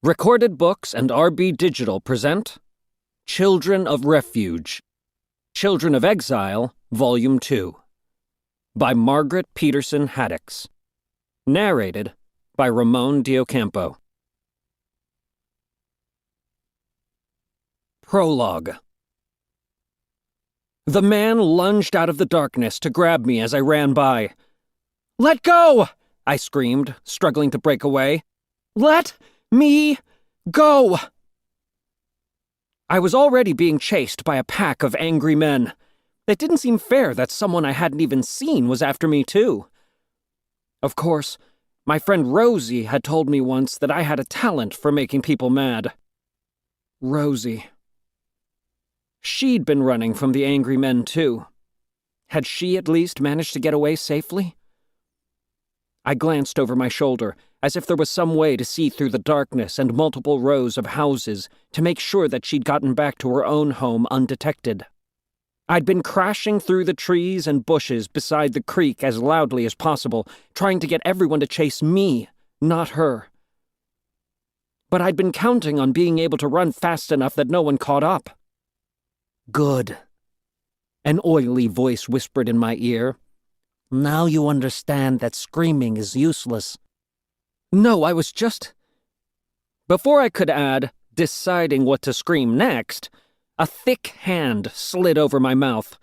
Recorded Books and RB Digital present Children of Refuge, Children of Exile, Volume 2, by Margaret Peterson Haddix. Narrated by Ramon Diocampo. Prologue. The man lunged out of the darkness to grab me as I ran by. "Let go!" I screamed, struggling to break away. "Let me go!" I was already being chased by a pack of angry men. It didn't seem fair that someone I hadn't even seen was after me, too. Of course, my friend Rosie had told me once that I had a talent for making people mad. Rosie. She'd been running from the angry men, too. Had she at least managed to get away safely? I glanced over my shoulder, as if there was some way to see through the darkness and multiple rows of houses to make sure that she'd gotten back to her own home undetected. I'd been crashing through the trees and bushes beside the creek as loudly as possible, trying to get everyone to chase me, not her. But I'd been counting on being able to run fast enough that no one caught up. "Good," an oily voice whispered in my ear. "Now you understand that screaming is useless." No, I was just... Before I could add, deciding what to scream next, a thick hand slid over my mouth.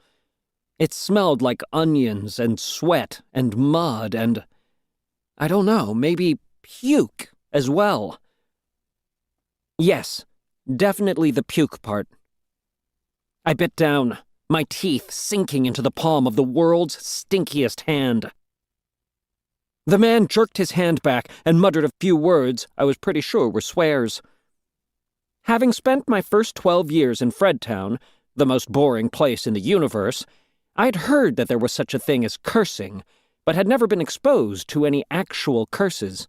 It smelled like onions and sweat and mud and... I don't know, maybe puke as well. Yes, definitely the puke part. I bit down, my teeth sinking into the palm of the world's stinkiest hand. The man jerked his hand back and muttered a few words I was pretty sure were swears. Having spent my first 12 years in Fredtown, the most boring place in the universe, I'd heard that there was such a thing as cursing, but had never been exposed to any actual curses.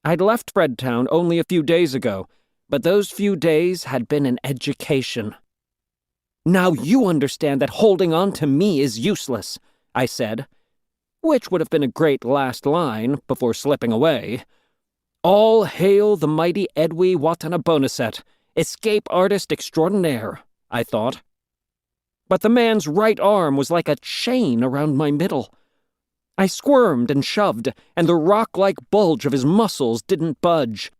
I'd left Fredtown only a few days ago, but those few days had been an education. "Now you understand that holding on to me is useless," I said, which would have been a great last line before slipping away. All hail the mighty Edwy Watanabonaset, escape artist extraordinaire, I thought. But the man's right arm was like a chain around my middle. I squirmed and shoved, and the rock-like bulge of his muscles didn't budge.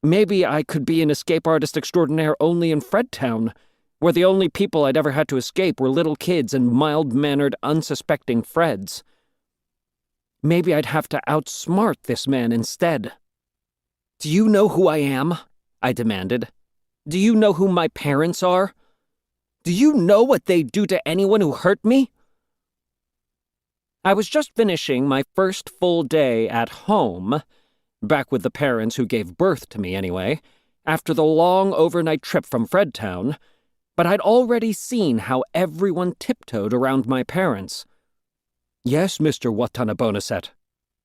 Maybe I could be an escape artist extraordinaire only in Fredtown, where the only people I'd ever had to escape were little kids and mild-mannered, unsuspecting Freds. Maybe I'd have to outsmart this man instead. "Do you know who I am?" I demanded. "Do you know who my parents are? Do you know what they'd do to anyone who hurt me?" I was just finishing my first full day at home, back with the parents who gave birth to me anyway, after the long overnight trip from Fredtown, but I'd already seen how everyone tiptoed around my parents. "Yes, Mr. Watanabonaset."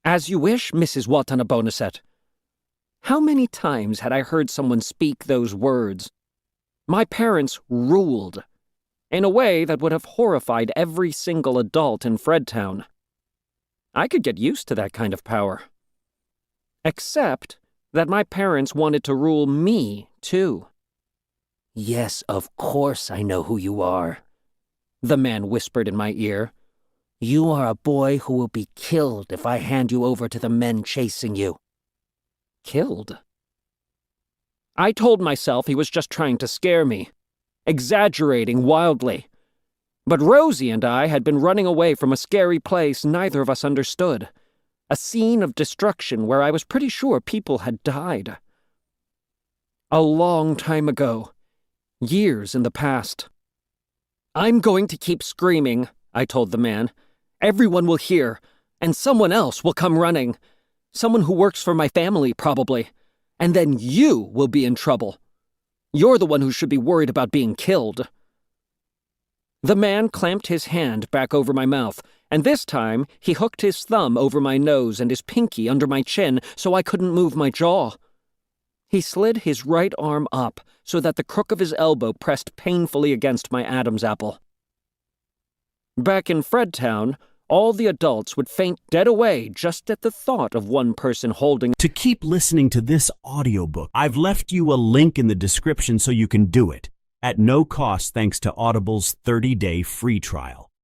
"As you wish, Mrs. Watanabonaset." How many times had I heard someone speak those words? My parents ruled, in a way that would have horrified every single adult in Fredtown. I could get used to that kind of power. Except that my parents wanted to rule me, too. "Yes, of course I know who you are," the man whispered in my ear. "You are a boy who will be killed if I hand you over to the men chasing you." Killed? I told myself he was just trying to scare me, exaggerating wildly. But Rosie and I had been running away from a scary place neither of us understood, a scene of destruction where I was pretty sure people had died. A long time ago, years in the past. "I'm going to keep screaming," I told the man. "Everyone will hear, and someone else will come running. Someone who works for my family, probably. And then you will be in trouble. You're the one who should be worried about being killed." The man clamped his hand back over my mouth, and this time he hooked his thumb over my nose and his pinky under my chin so I couldn't move my jaw. He slid his right arm up so that the crook of his elbow pressed painfully against my Adam's apple. Back in Fredtown, all the adults would faint dead away just at the thought of one person holding. To keep listening to this audiobook, I've left you a link in the description so you can do it, at no cost thanks to Audible's 30-day free trial.